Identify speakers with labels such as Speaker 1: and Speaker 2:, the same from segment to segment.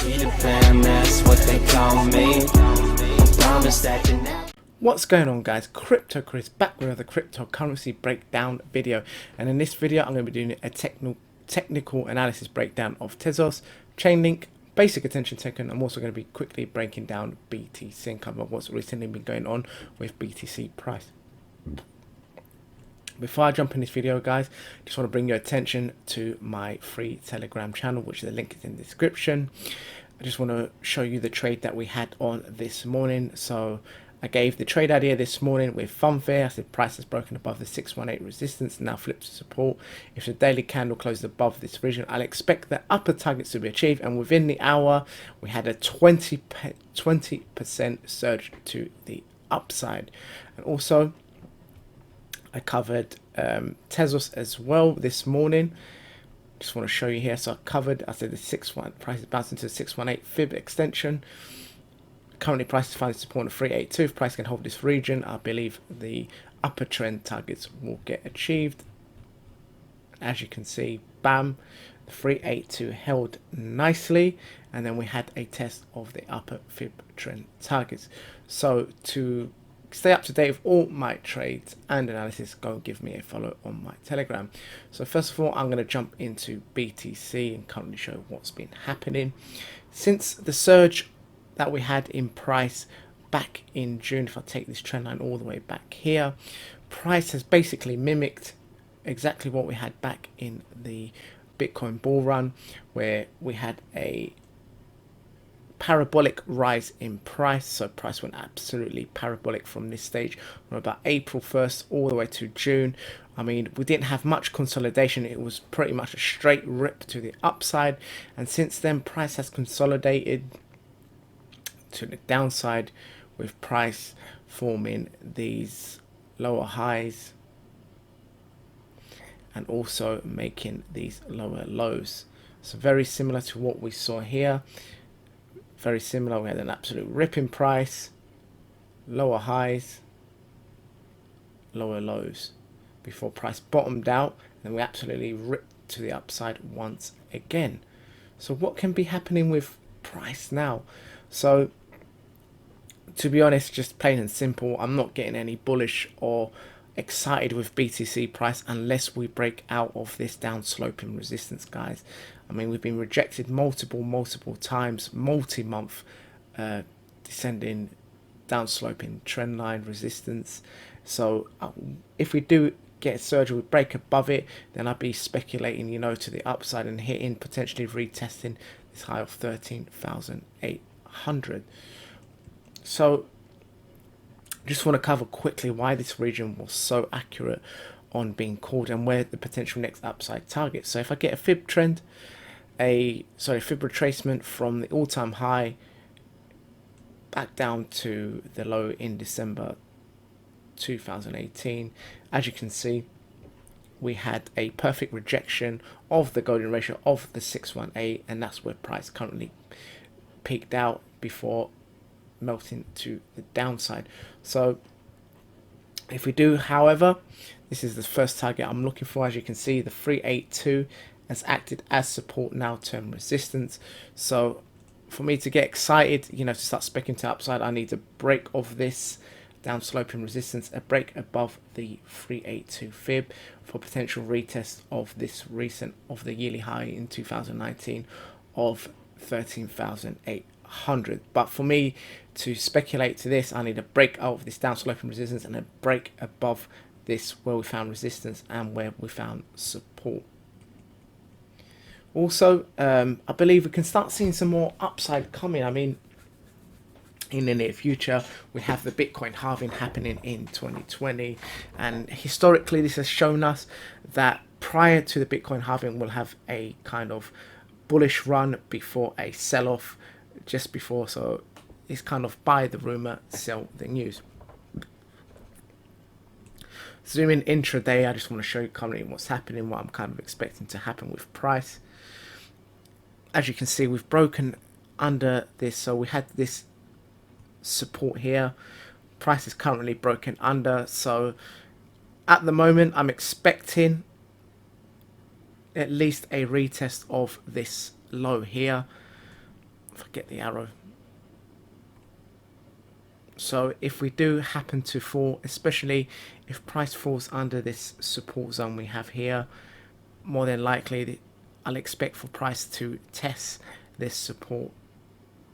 Speaker 1: We the fam, that's what they call me. Promise that you never.
Speaker 2: What's going on, guys? Crypto Chris back with another cryptocurrency breakdown video, and in this video I'm going to be doing a technical analysis breakdown of Tezos, Chainlink, basic attention token. I'm also going to be quickly breaking down BTC and cover what's recently been going on with BTC price. Before I jump in this video, guys, just want to bring your attention to my free Telegram channel, which the link is in the description. I just want to show you the trade that we had on this morning. So I gave the trade idea this morning with Funfair. I said price has broken above the 618 resistance, now flips to support. If the daily candle closes above this region, I'll expect the upper targets to be achieved. And within the hour, we had a 20% surge to the upside. And also, I covered Tezos as well this morning. Just want to show you here. So I covered, I said the 6-1 price is bouncing to the 618 fib extension. Currently price is finding support at 382. If price can hold this region, I believe the upper trend targets will get achieved. As you can see, bam, the 382 held nicely, and then we had a test of the upper fib trend targets. So to stay up to date with all my trades and analysis, go give me a follow on my Telegram. So first of all, I'm going to jump into BTC and currently show what's been happening since the surge that we had in price back in June. If I take this trend line all the way back here, price has basically mimicked exactly what we had back in the Bitcoin bull run, where we had a parabolic rise in price. So price went absolutely parabolic from this stage from about April 1st all the way to June. I mean, we didn't have much consolidation. It was pretty much a straight rip to the upside, and since then price has consolidated to the downside, with price forming these lower highs and also making these lower lows. So very similar to what we saw here. Very similar. We had an absolute rip in price, lower highs, lower lows, before price bottomed out, and we absolutely ripped to the upside once again. So what can be happening with price now? So to be honest, just plain and simple, I'm not getting any bullish or excited with BTC price unless we break out of this down sloping resistance, guys. I mean, we've been rejected multiple times, multi-month descending down sloping trend line resistance. So if we do get a surge or we break above it, then I'd be speculating, you know, to the upside and hitting, potentially retesting this high of 13,800. So just want to cover quickly why this region was so accurate on being called and where the potential next upside target. So if I get a fib trend, fib retracement from the all-time high back down to the low in December 2018, as you can see, we had a perfect rejection of the golden ratio of the 618, and that's where price currently peaked out before melting to the downside. So if we do, however, this is the first target I'm looking for. As you can see, the 382 has acted as support, now term resistance. So for me to get excited, you know, to start specking to upside, I need to break off this down sloping resistance, a break above the 382 fib for potential retest of this recent of the yearly high in 2019 of 13,800. But for me to speculate to this, I need a break out of this down sloping resistance and a break above this where we found resistance and where we found support. Also, I believe we can start seeing some more upside coming. I mean, in the near future, we have the Bitcoin halving happening in 2020, and historically this has shown us that prior to the Bitcoin halving, we'll have a kind of bullish run before a sell-off just before. So it's kind of buy the rumor, sell the news. Zoom in intraday, I just want to show you currently what's happening, what I'm kind of expecting to happen with price. As you can see, we've broken under this, so we had this support here. Price is currently broken under, so at the moment I'm expecting at least a retest of this low here. forget the arrow. So if we do happen to fall, especially if price falls under this support zone we have here, more than likely I'll expect for price to test this support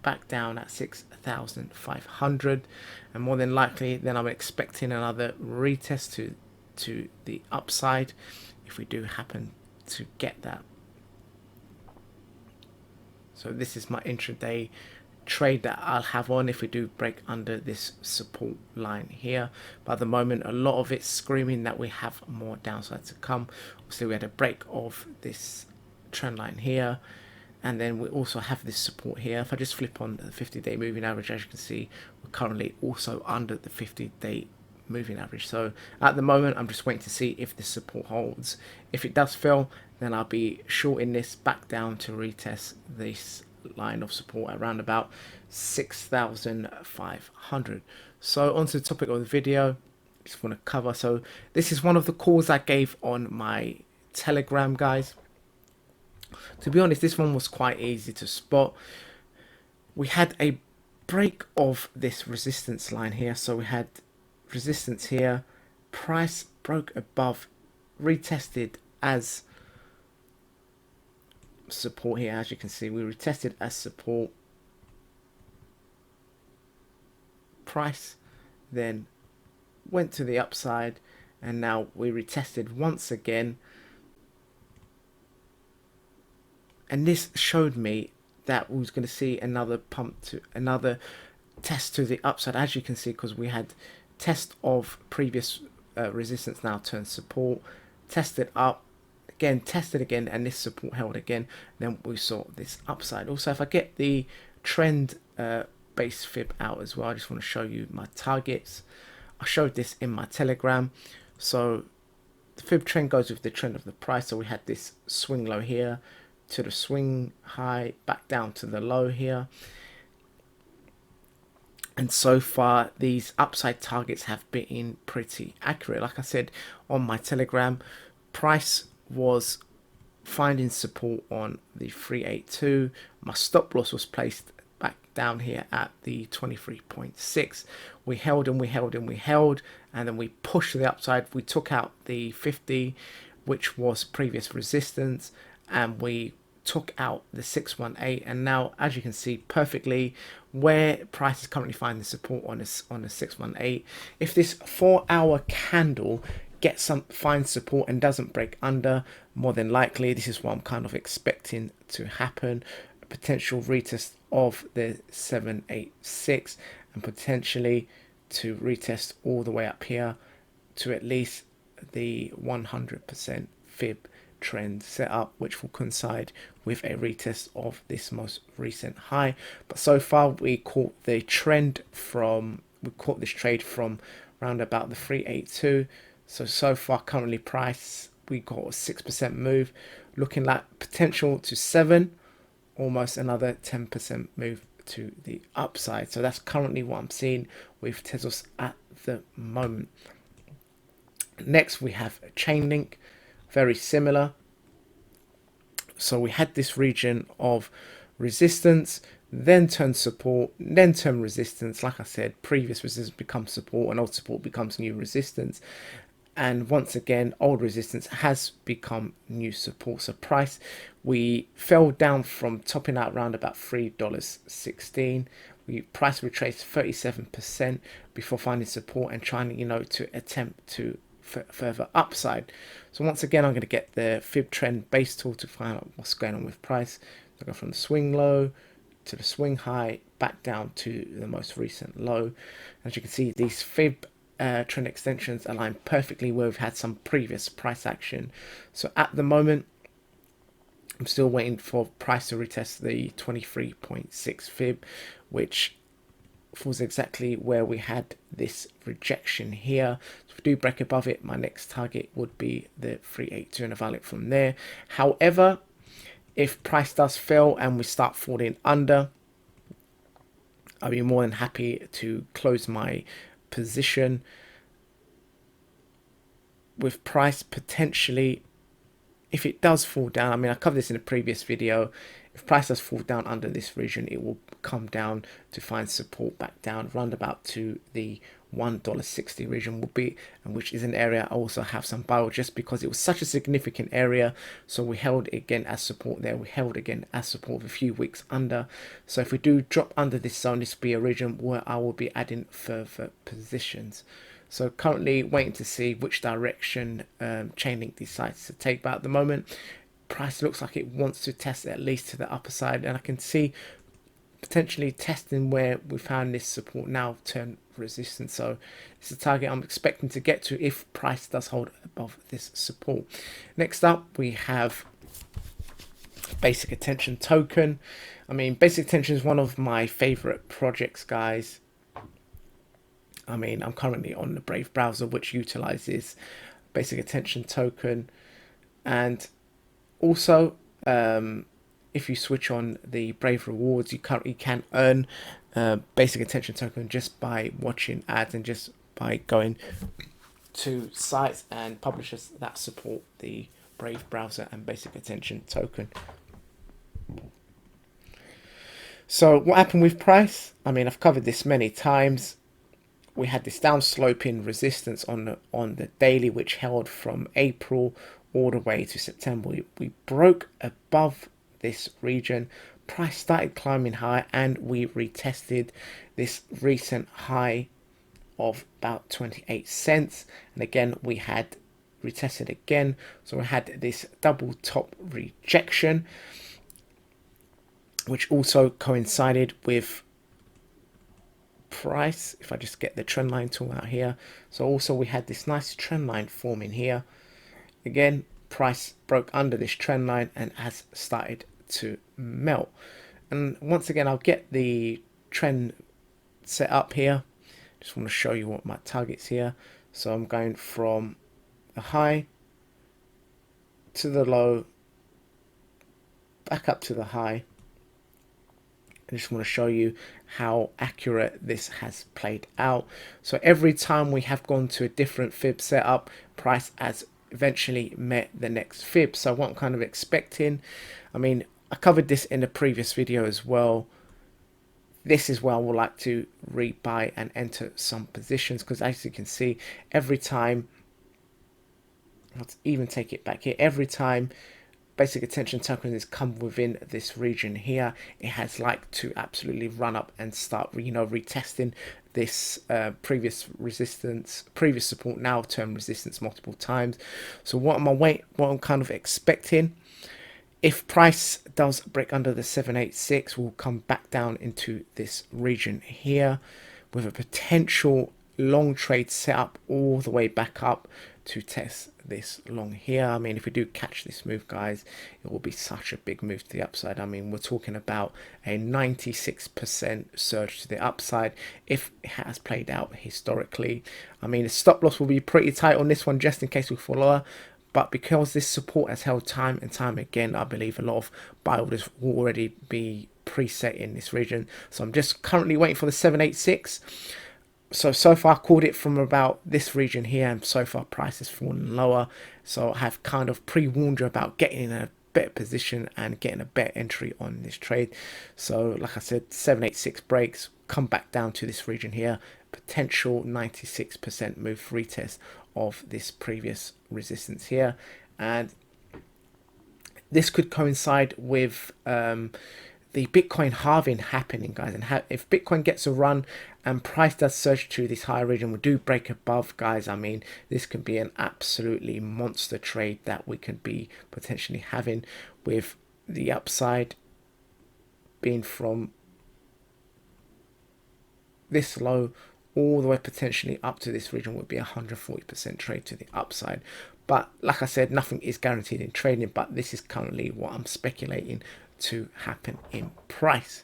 Speaker 2: back down at 6,500, and more than likely then I'm expecting another retest to the upside if we do happen to get that. So this is my intraday trade that I'll have on if we do break under this support line here. But at the moment, a lot of it's screaming that we have more downside to come. So we had a break of this trend line here, and then we also have this support here. If I just flip on the 50-day moving average, as you can see, we're currently also under the 50-day moving average. So at the moment, I'm just waiting to see if this support holds. If it does fail, then I'll be shorting this back down to retest this line of support at around about 6,500. So onto the topic of the video, just want to cover. So this is one of the calls I gave on my Telegram, guys. To be honest, this one was quite easy to spot. We had a break of this resistance line here. So we had resistance here, price broke above, retested as support here. As you can see, we retested as support, price then went to the upside, and now we retested once again, and this showed me that we was going to see another pump to another test to the upside, as you can see, because we had test of previous resistance now turned support, tested up again, tested again, and this support held again. Then we saw this upside. Also, if I get the trend base fib out as well, I just want to show you my targets. I showed this in my Telegram. So the fib trend goes with the trend of the price. So we had this swing low here to the swing high, back down to the low here. And so far, these upside targets have been pretty accurate. Like I said on my Telegram, price was finding support on the 382. My stop loss was placed back down here at the 23.6. We held and we held and we held, and then we pushed to the upside. We took out the 50, which was previous resistance, and we took out the 618, and now, as you can see perfectly, where price is currently finding support on this on the 618, if this 4-hour candle finds support and doesn't break under, more than likely this is what I'm kind of expecting to happen, a potential retest of the 786, and potentially to retest all the way up here to at least the 100% fib trend setup, which will coincide with a retest of this most recent high. But so far we caught this trade from around about the 382. So far currently price, we got a 6% move, looking like potential to 7, almost another 10% move to the upside. So that's currently what I'm seeing with Tezos at the moment. Next we have Chainlink, very similar. So we had this region of resistance, then turn support, then turn resistance. Like I said, previous resistance becomes support, and old support becomes new resistance. And once again, old resistance has become new support. So price, we fell down from topping out around about $3.16. Price retraced 37% before finding support and trying, to attempt to further upside. So once again, I'm going to get the fib trend base tool to find out what's going on with price. I go from the swing low to the swing high, back down to the most recent low. As you can see, these fib trend extensions align perfectly where we've had some previous price action. So at the moment, I'm still waiting for price to retest the 23.6 fib, which falls exactly where we had this rejection here. So if we do break above it, my next target would be the 382 and evaluate from there. However, if price does fail and we start falling under, I'll be more than happy to close my position with price potentially. If it does fall down, I mean, I covered this in a previous video, if price does fall down under this region, it will come down to find support back down round about to the $1.60 region will be, and which is an area I also have some buy just because it was such a significant area. So we held again as support there, we held again as support a few weeks under. So if we do drop under this zone, this will be a region where I will be adding further positions. So currently waiting to see which direction Chainlink decides to take, but at the moment price looks like it wants to test at least to the upper side, and I can see potentially testing where we found this support now turn resistance. So it's a target I'm expecting to get to if price does hold above this support. Next up we have basic attention token. I mean, basic attention is one of my favorite projects, guys. I mean, I'm currently on the Brave browser, which utilizes basic attention token, and also if you switch on the Brave rewards, you currently can earn basic attention token just by watching ads and just by going to sites and publishers that support the Brave browser and basic attention token. So what happened with price? I mean, I've covered this many times. We had this down sloping resistance on the daily, which held from April all the way to September. We broke above this region, price started climbing high, and we retested this recent high of about 28 cents, and again we had retested again. So we had this double top rejection, which also coincided with price. If I just get the trend line tool out here, so also we had this nice trend line forming here. Again, price broke under this trend line and has started to melt. And once again, I'll get the trend set up here. Just want to show you what my targets here. So I'm going from the high to the low, back up to the high. I just want to show you how accurate this has played out. So every time we have gone to a different fib setup, price has eventually met the next fib. So what I'm kind of expecting, I mean, I covered this in the previous video as well. This is where I would like to rebuy and enter some positions, because as you can see, every time, let's even take it back here, every time basic attention token has come within this region here, it has like to absolutely run up and start, you know, retesting this previous resistance, previous support, now term resistance multiple times. So what I'm kind of expecting, if price does break under the 786, we'll come back down into this region here with a potential long trade set up all the way back up to test this long here. I mean, if we do catch this move, guys, it will be such a big move to the upside. I mean, we're talking about a 96% surge to the upside if it has played out historically. I mean, the stop loss will be pretty tight on this one just in case we fall lower. But because this support has held time and time again, I believe a lot of buy orders will already be preset in this region. So I'm just currently waiting for the 786. So far I called it from about this region here, and so far price has fallen lower. So I have kind of pre-warned you about getting in a better position and getting a better entry on this trade. So like I said, 786 breaks, come back down to this region here, potential 96% move retest of this previous resistance here, and this could coincide with the Bitcoin halving happening, guys. And if Bitcoin gets a run and price does surge to this higher region, we do break above, guys, I mean, this could be an absolutely monster trade that we could be potentially having, with the upside being from this low all the way potentially up to this region would be 140% trade to the upside. But like I said, nothing is guaranteed in trading, but this is currently what I'm speculating to happen in price.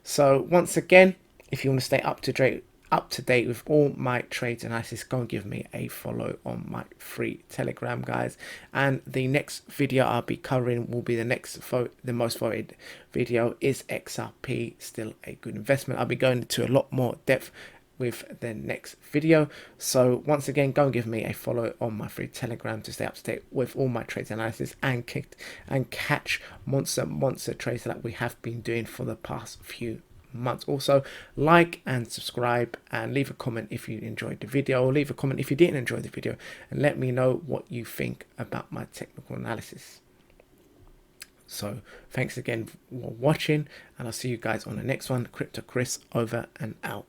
Speaker 2: So once again, if you want to stay up to date with all my trades analysis, go and give me a follow on my free Telegram, guys. And the next video I'll be covering will be the most voted video, is XRP still a good investment? I'll be going into a lot more depth with the next video. So once again, go and give me a follow on my free Telegram to stay up to date with all my trades analysis and catch monster trades that we have been doing for the past few months. Also, like and subscribe and leave a comment if you enjoyed the video, or leave a comment if you didn't enjoy the video, and let me know what you think about my technical analysis. So thanks again for watching, and I'll see you guys on the next one. Crypto Chris over and out.